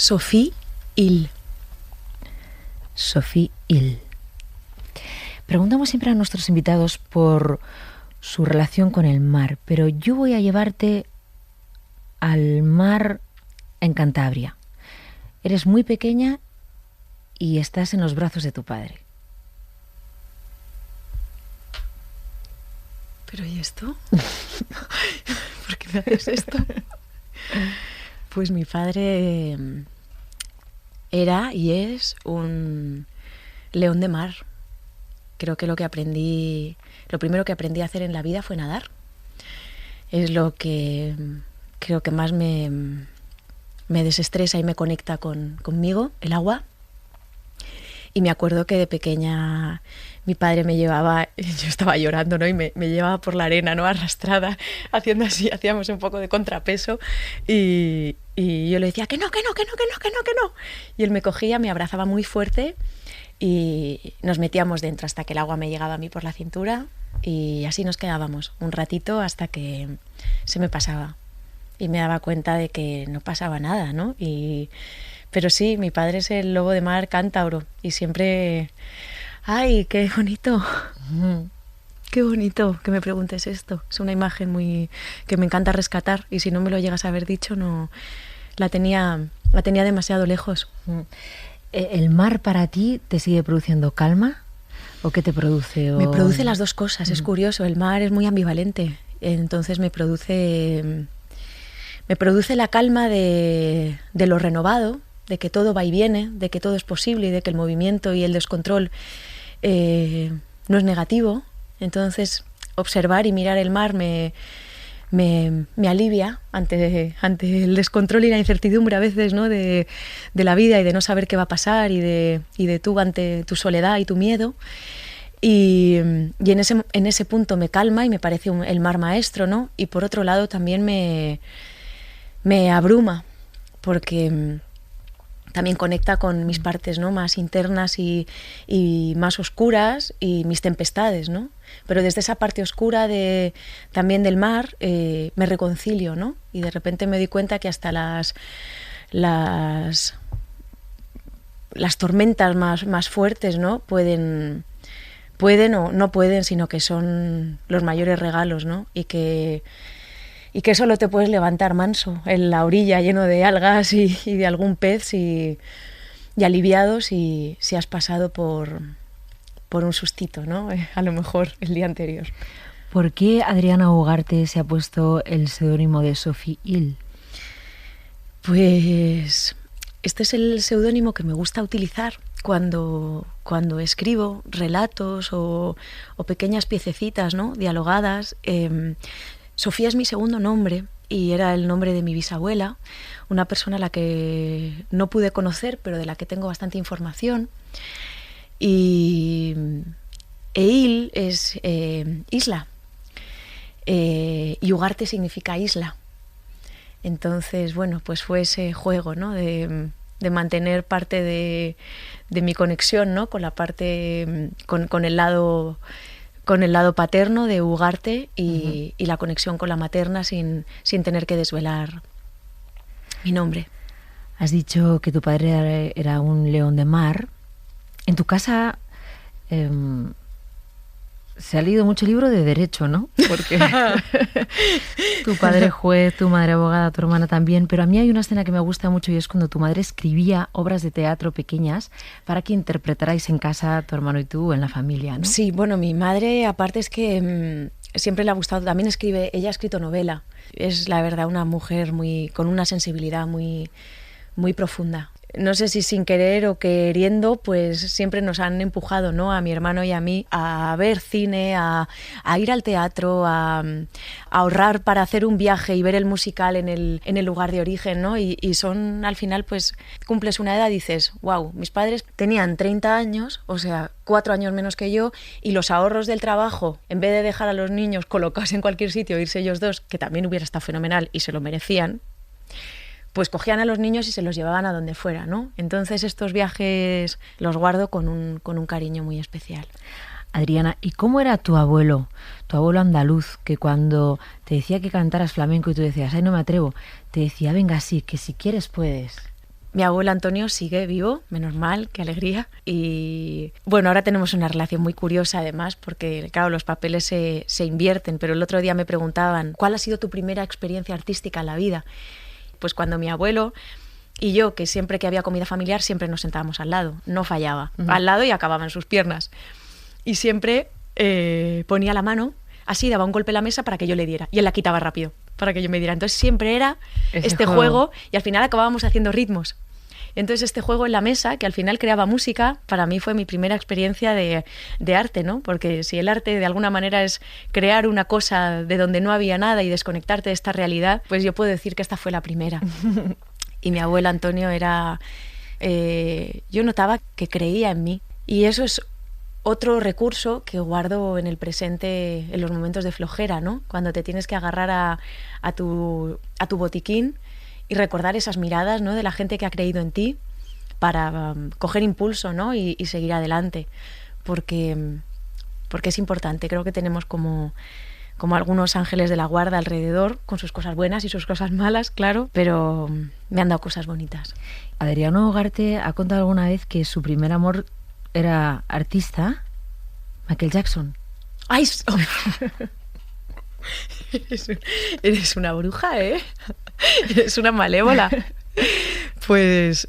Sophie Hill. Sophie Hill. Preguntamos siempre a nuestros invitados por su relación con el mar, pero yo voy a llevarte al mar en Cantabria. Eres muy pequeña y estás en los brazos de tu padre. ¿Pero y esto? ¿Por qué me haces esto? Pues mi padre era y es un león de mar. Creo que lo primero que aprendí a hacer en la vida fue nadar. Es lo que creo que más me desestresa y me conecta conmigo, el agua. Y me acuerdo que de pequeña mi padre me llevaba, yo estaba llorando, ¿no? Y me llevaba por la arena, ¿no? Arrastrada, haciendo así, hacíamos un poco de contrapeso. Y yo le decía que no. Y él me cogía, me abrazaba muy fuerte y nos metíamos dentro hasta que el agua me llegaba a mí por la cintura. Y así nos quedábamos un ratito hasta que se me pasaba. Y me daba cuenta de que no pasaba nada, ¿no? Pero sí, mi padre es el lobo de mar cántabro y siempre... ¡Ay, qué bonito! Qué bonito que me preguntes esto. Es una imagen que me encanta rescatar y si no me lo llegas a haber dicho, no la tenía demasiado lejos. ¿El mar para ti te sigue produciendo calma o qué te produce? Me produce las dos cosas, es curioso. El mar es muy ambivalente, entonces me produce la calma de lo renovado, de que todo va y viene, de que todo es posible y de que el movimiento y el descontrol no es negativo. Entonces observar y mirar el mar me alivia ante el descontrol y la incertidumbre a veces, ¿no? de la vida y de no saber qué va a pasar y de tú ante tu soledad y tu miedo. Y en ese punto me calma y me parece el mar maestro, ¿no? Y por otro lado también me abruma porque también conecta con mis partes, ¿no? Más internas y más oscuras y mis tempestades, ¿no? Pero desde esa parte oscura también del mar me reconcilio, ¿no? Y de repente me doy cuenta que hasta las tormentas más fuertes, ¿no? Pueden o no pueden, sino que son los mayores regalos, ¿no? Y que solo te puedes levantar manso en la orilla lleno de algas y de algún pez y aliviado si has pasado por un sustito, ¿no? A lo mejor el día anterior. ¿Por qué Adriana Ugarte se ha puesto el seudónimo de Sophie Hill? Pues este es el seudónimo que me gusta utilizar cuando escribo relatos o pequeñas piececitas, ¿no? Dialogadas. Sofía es mi segundo nombre y era el nombre de mi bisabuela, una persona a la que no pude conocer, pero de la que tengo bastante información. Y Hill es isla, y Ugarte significa isla. Entonces, bueno, pues fue ese juego, ¿no? de mantener parte de mi conexión, ¿no? Con la parte, con el lado paterno de Ugarte y la conexión con la materna sin tener que desvelar mi nombre. Has dicho que tu padre era un león de mar. En tu casa se ha leído mucho libro de derecho, ¿no? Porque tu padre juez, tu madre abogada, tu hermana también, pero a mí hay una escena que me gusta mucho y es cuando tu madre escribía obras de teatro pequeñas para que interpretarais en casa tu hermano y tú, en la familia, ¿no? Sí, bueno, mi madre aparte es que siempre le ha gustado, también ella ha escrito novela, es la verdad una mujer con una sensibilidad muy, muy profunda. No sé si sin querer o queriendo, pues siempre nos han empujado, ¿no? A mi hermano y a mí a ver cine, a ir al teatro, a ahorrar para hacer un viaje y ver el musical en el lugar de origen, ¿no? Y son, al final, pues cumples una edad y dices, wow, mis padres tenían 30 años, o sea, 4 años menos que yo, y los ahorros del trabajo, en vez de dejar a los niños colocados en cualquier sitio, irse ellos dos, que también hubiera estado fenomenal y se lo merecían, pues cogían a los niños y se los llevaban a donde fuera, ¿no? Entonces estos viajes los guardo con un cariño muy especial. Adriana, ¿y cómo era tu abuelo andaluz, que cuando te decía que cantaras flamenco y tú decías, ay, no me atrevo, te decía, venga, sí, que si quieres puedes? Mi abuelo Antonio sigue vivo, menos mal, qué alegría. Y bueno, ahora tenemos una relación muy curiosa además, porque claro, los papeles se invierten, pero el otro día me preguntaban, ¿cuál ha sido tu primera experiencia artística en la vida? Pues cuando mi abuelo y yo, que siempre que había comida familiar, siempre nos sentábamos al lado, no fallaba, al lado y acababa en sus piernas. Y siempre ponía la mano, así daba un golpe a la mesa para que yo le diera, y él la quitaba rápido, para que yo me diera. Entonces siempre era este juego y al final acabábamos haciendo ritmos. Entonces este juego en la mesa, que al final creaba música, para mí fue mi primera experiencia de arte, ¿no? Porque si el arte de alguna manera es crear una cosa de donde no había nada y desconectarte de esta realidad, pues yo puedo decir que esta fue la primera. Y mi abuelo Antonio era... yo notaba que creía en mí. Y eso es otro recurso que guardo en el presente en los momentos de flojera, ¿no? Cuando te tienes que agarrar a tu botiquín y recordar esas miradas, ¿no?, de la gente que ha creído en ti para coger impulso, ¿no?, y seguir adelante. Porque es importante. Creo que tenemos como algunos ángeles de la guarda alrededor, con sus cosas buenas y sus cosas malas, claro, pero me han dado cosas bonitas. Adriano Ugarte ha contado alguna vez que su primer amor era artista, Michael Jackson. ¡Ay! Eres una bruja, ¿eh? Eres una malévola. Pues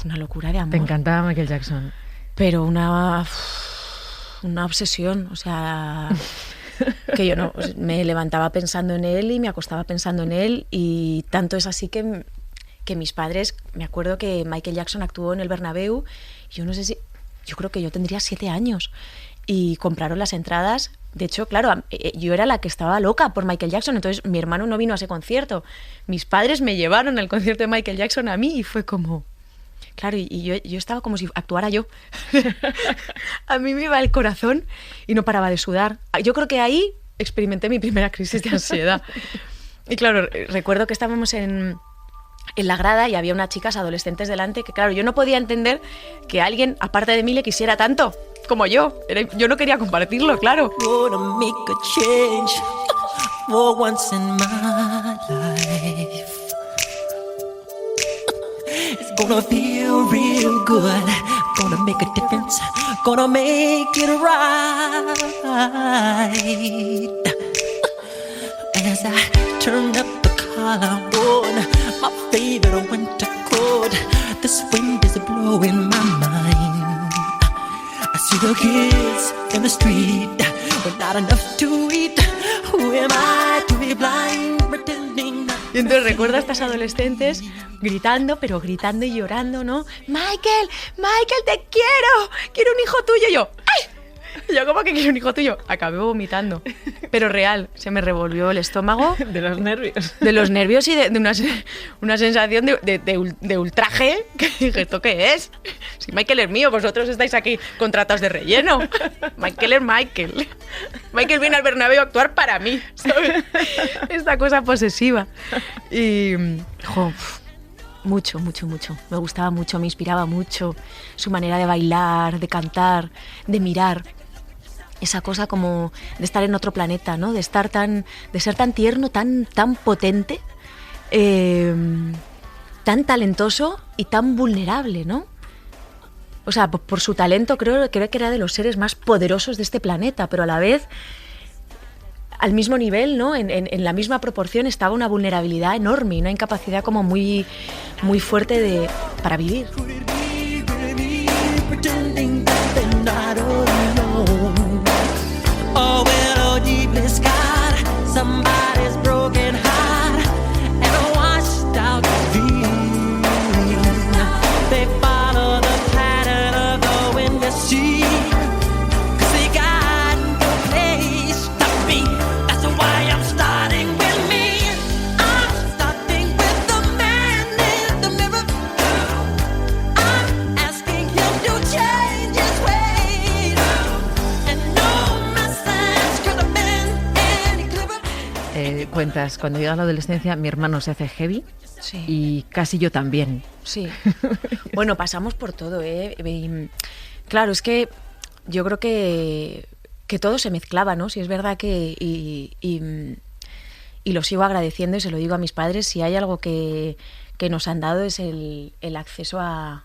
una locura de amor. Te encantaba Michael Jackson. Pero una obsesión, o sea, que yo no me levantaba pensando en él y me acostaba pensando en él, y tanto es así que mis padres, me acuerdo que Michael Jackson actuó en el Bernabéu, yo creo que yo tendría 7 años, y compraron las entradas. De hecho, claro, yo era la que estaba loca por Michael Jackson, entonces mi hermano no vino a ese concierto. Mis padres me llevaron al concierto de Michael Jackson a mí y fue como... Claro, y yo estaba como si actuara yo. A mí me iba el corazón y no paraba de sudar. Yo creo que ahí experimenté mi primera crisis de ansiedad. Y claro, recuerdo que estábamos en la grada y había unas chicas adolescentes delante que, claro, yo no podía entender que alguien, aparte de mí, le quisiera tanto como yo. Yo no quería compartirlo, claro. It's gonna feel real good, gonna make a difference, gonna make it right. As I turn up the collar on my favorite winter coat, this wind is blowing my mind. I see the kids in the street with not enough to eat. Who am I to be blind, pretending not? Y entonces recuerdo a estas adolescentes gritando, pero gritando y llorando, ¿no? Michael, te quiero un hijo tuyo. Y yo, ¡ay! Yo, ¿cómo que quiero un hijo tuyo? Acabé vomitando, pero real, se me revolvió el estómago. De los nervios. De los nervios y de una sensación de ultraje, que dije, ¿esto qué es? Si Michael es mío, vosotros estáis aquí contratados de relleno. Michael es Michael. Michael viene al Bernabéu a actuar para mí, ¿sabes? Esta cosa posesiva. Y... mucho. Me gustaba mucho, me inspiraba mucho su manera de bailar, de cantar, de mirar. Esa cosa como de estar en otro planeta, ¿no? De ser tan tierno, tan potente, tan talentoso y tan vulnerable, ¿no? O sea, por su talento creo que era de los seres más poderosos de este planeta, pero a la vez, al mismo nivel, ¿no? En la misma proporción estaba una vulnerabilidad enorme y una incapacidad como muy, muy fuerte para vivir. Oh, well, oh, deeply scarred, somebody's broken heart and washed out dream. They follow the pattern of the wind to sea, 'cause they got no place to be. That's why I'm starting with me. I'm starting with the man in the mirror. I'm asking him to change his ways. And no message could have been any clearer. Cuentas, cuando llega la adolescencia, mi hermano se hace heavy. Sí. Y casi yo también. Sí. Bueno, pasamos por todo, ¿eh? Y, claro, es que yo creo que todo se mezclaba, ¿no? Si es verdad que... Y lo sigo agradeciendo y se lo digo a mis padres, si hay algo que que nos han dado es el acceso a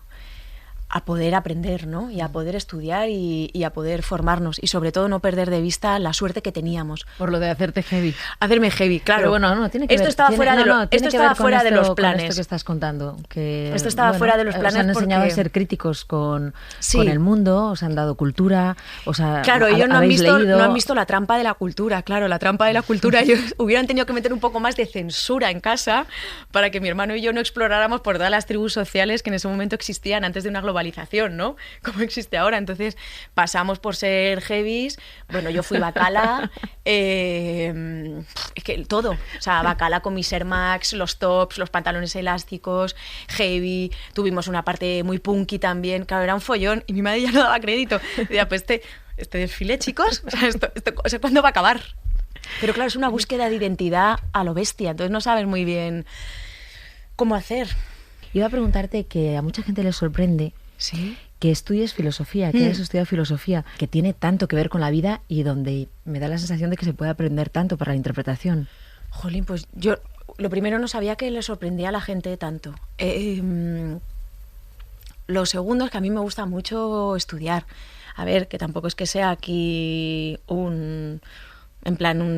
poder aprender, ¿no? Y a poder estudiar y a poder formarnos. Y sobre todo no perder de vista la suerte que teníamos. Por lo de hacerte heavy. Hacerme heavy, claro. Pero bueno, no, tiene que esto ver, estaba fuera de tiene que ver con fuera de los con planes. esto que estás contando. Que, Esto estaba fuera de los planes os han enseñado porque- a ser críticos con Sí. el mundo, os han dado cultura, Claro, ellos no han habéis leído... visto la trampa de la cultura, claro, la trampa de la cultura. Ellos hubieran tenido que meter un poco más de censura en casa para que mi hermano y yo no exploráramos por todas las tribus sociales que en ese momento existían antes de una globalización, ¿no? Como existe ahora. Entonces pasamos por ser heavies. Bueno, yo fui bacala, es que todo. O sea, bacala con mis Air Max, los tops, los pantalones elásticos, heavy. Tuvimos una parte muy punky también. Claro, era un follón y mi madre ya no daba crédito. Decía, pues este desfile, chicos, o sea, esto, ¿cuándo va a acabar? Pero claro, es una búsqueda de identidad a lo bestia. Entonces no sabes muy bien cómo hacer. Iba a preguntarte que a mucha gente le sorprende Sí. que estudies filosofía, que hayas estudiado filosofía, que tiene tanto que ver con la vida y donde me da la sensación de que se puede aprender tanto para la interpretación. Jolín, pues yo lo primero no sabía que le sorprendía a la gente tanto. Lo segundo es que a mí me gusta mucho estudiar. A ver, que tampoco es que sea aquí un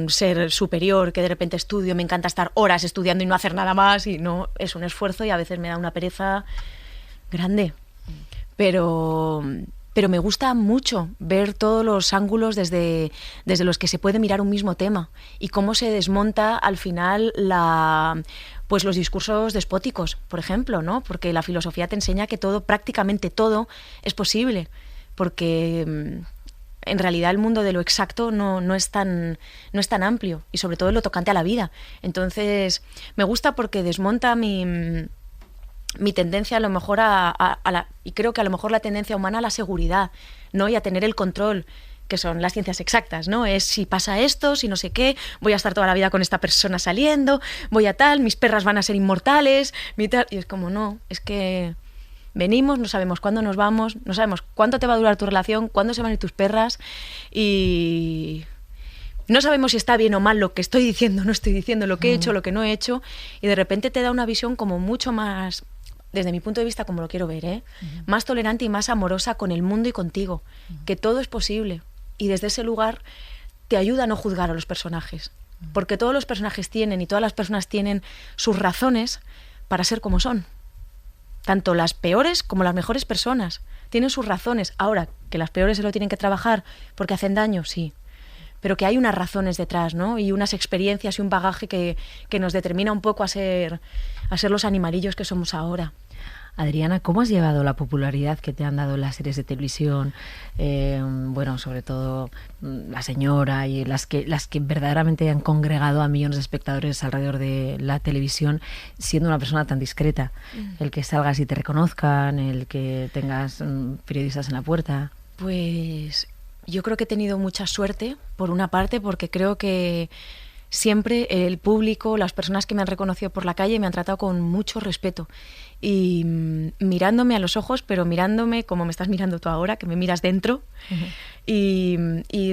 ser superior, que de repente estudio, me encanta estar horas estudiando y no hacer nada más, y no, es un esfuerzo y a veces me da una pereza grande. Pero me gusta mucho ver todos los ángulos desde los que se puede mirar un mismo tema y cómo se desmonta al final pues los discursos despóticos, por ejemplo, ¿no? Porque la filosofía te enseña que todo, prácticamente todo, es posible, porque en realidad el mundo de lo exacto no es tan amplio, y sobre todo en lo tocante a la vida. Entonces me gusta porque desmonta mi tendencia a lo mejor y creo que a lo mejor la tendencia humana a la seguridad, ¿no? Y a tener el control, que son las ciencias exactas, ¿no? Es si pasa esto, si no sé qué, voy a estar toda la vida con esta persona saliendo, voy a tal, mis perras van a ser inmortales, y es como, no, es que venimos, no sabemos cuándo nos vamos, no sabemos cuánto te va a durar tu relación, cuándo se van a ir tus perras, y no sabemos si está bien o mal lo que estoy diciendo, no estoy diciendo, lo que he hecho, lo que no he hecho, y de repente te da una visión como mucho más, desde mi punto de vista, como lo quiero ver, más tolerante y más amorosa con el mundo y contigo, que todo es posible, y desde ese lugar te ayuda a no juzgar a los personajes, porque todos los personajes tienen y todas las personas tienen sus razones para ser como son, tanto las peores como las mejores personas tienen sus razones. Ahora, que las peores se lo tienen que trabajar porque hacen daño, sí, pero que hay unas razones detrás, ¿no? Y unas experiencias y un bagaje que nos determina un poco a ser los animalillos que somos ahora. Adriana, ¿cómo has llevado la popularidad que te han dado las series de televisión? Bueno, sobre todo La Señora y las que verdaderamente han congregado a millones de espectadores alrededor de la televisión, siendo una persona tan discreta. El que salgas y te reconozcan, el que tengas periodistas en la puerta. Pues yo creo que he tenido mucha suerte, por una parte, porque creo que siempre el público, las personas que me han reconocido por la calle me han tratado con mucho respeto y mirándome a los ojos, pero mirándome como me estás mirando tú ahora, que me miras dentro, y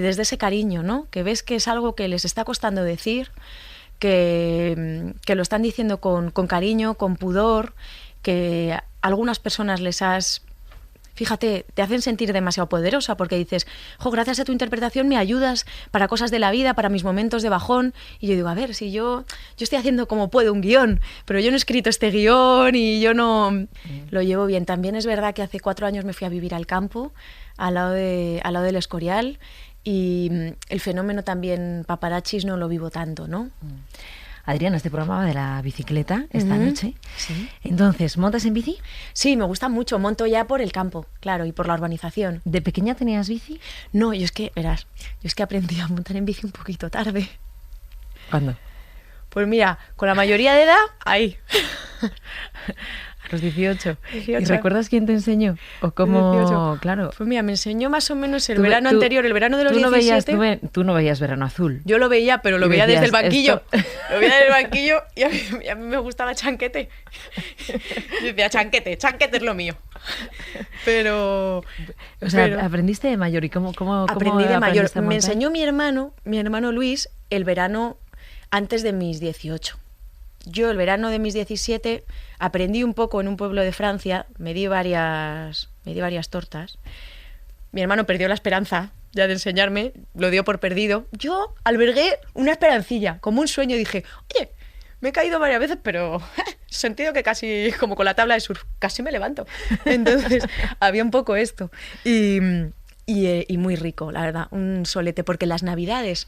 desde ese cariño, ¿no? Que ves que es algo que les está costando decir, que lo están diciendo con cariño, con pudor, que a algunas personas les has... Fíjate, te hacen sentir demasiado poderosa porque dices, gracias a tu interpretación me ayudas para cosas de la vida, para mis momentos de bajón. Y yo digo, a ver, si yo estoy haciendo como puedo un guión, pero yo no he escrito este guión y yo no lo llevo bien. También es verdad que hace 4 años me fui a vivir al campo, al lado del Escorial, y el fenómeno también paparazzis no lo vivo tanto, ¿no? Adriana, este programa va de la bicicleta esta noche. Sí. Entonces, ¿montas en bici? Sí, me gusta mucho. Monto ya por el campo, claro, y por la urbanización. ¿De pequeña tenías bici? No, yo es que aprendí a montar en bici un poquito tarde. ¿Cuándo? Pues mira, con la mayoría de edad, ahí. A los 18. 18. ¿Y recuerdas quién te enseñó? ¿O cómo? 18. Claro. Pues mira, me enseñó más o menos el verano anterior, el verano de los 17. Tú no veías Verano Azul. Yo lo veía, pero lo Y veía desde decías, el banquillo. esto- Lo veía desde el banquillo y a mí me gustaba chanquete. Yo decía, chanquete es lo mío. Pero... O sea, pero- aprendiste de mayor. ¿Y cómo aprendí de mayor. aprendiste a Me montar? enseñó mi hermano Luis, el verano antes de mis 18. yo el verano de mis 17 aprendí un poco en un pueblo de Francia, me di varias tortas. Mi hermano perdió la esperanza ya de enseñarme, lo dio por perdido. Yo albergué una esperancilla, como un sueño, dije, oye, me he caído varias veces, pero sentido que casi, como con la tabla de surf, casi me levanto. Entonces, había un poco esto. Y muy rico, la verdad, un solete, porque las navidades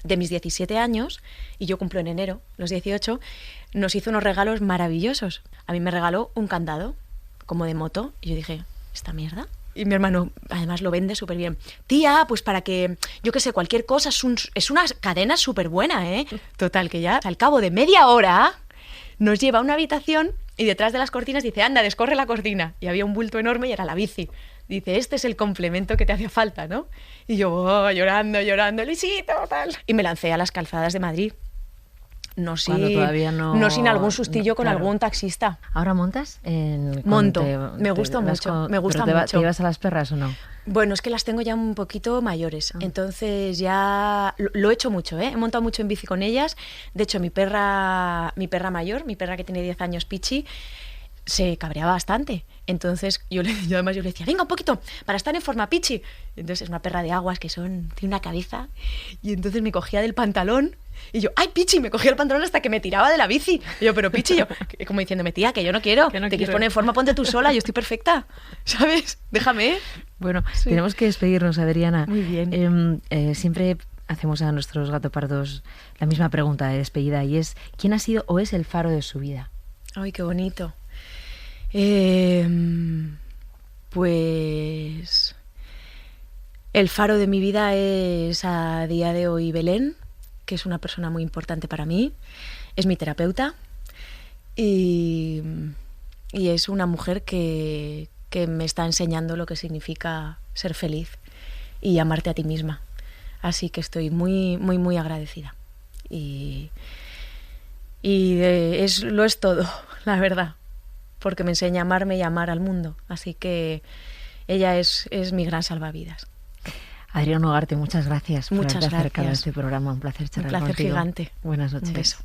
de mis 17 años, y yo cumplo en enero, los 18, nos hizo unos regalos maravillosos. A mí me regaló un candado, como de moto, y yo dije, ¿esta mierda? Y mi hermano, además, lo vende súper bien. Tía, pues para que, yo qué sé, cualquier cosa, es una cadena súper buena, ¿eh? Total, que ya al cabo de media hora nos lleva a una habitación y detrás de las cortinas dice, anda, descorre la cortina. Y había un bulto enorme y era la bici. Dice, este es el complemento que te hacía falta, ¿no? Y yo, llorando, Luisito, tal. Y me lancé a las calzadas de Madrid. No sin algún sustillo con algún taxista. ¿Ahora montas? Monto, me gusta mucho. ¿Te ibas a las perras o no? Bueno, es que las tengo ya un poquito mayores, entonces ya lo he hecho mucho, ¿eh? He montado mucho en bici con ellas. De hecho, mi perra mayor, mi perra que tiene 10 años, Pichi, se cabreaba bastante. Entonces además yo le decía, venga un poquito, para estar en forma, Pichi. Entonces es una perra de aguas tiene una cabeza. Y entonces me cogía del pantalón y yo, ¡ay, Pichi! Me cogía el pantalón hasta que me tiraba de la bici. Y yo, pero Pichi, como diciéndome, tía, que yo no quiero, te quieres poner en forma, ponte tú sola, yo estoy perfecta, ¿sabes? Déjame. Bueno, tenemos que despedirnos, Adriana. Muy bien. Siempre hacemos a nuestros gatopardos la misma pregunta de despedida, y es, ¿quién ha sido o es el faro de su vida? ¡Ay, qué bonito! Pues el faro de mi vida es a día de hoy Belén, que es una persona muy importante para mí, es mi terapeuta y es una mujer que me está enseñando lo que significa ser feliz y amarte a ti misma. Así que estoy muy, muy, muy agradecida. Lo es todo, la verdad, porque me enseña a amarme y a amar al mundo. Así que ella es mi gran salvavidas. Adriana Ugarte, muchas gracias por haberte acercado a este programa. Un placer charlar contigo. Un placer gigante. Buenas noches. Un beso.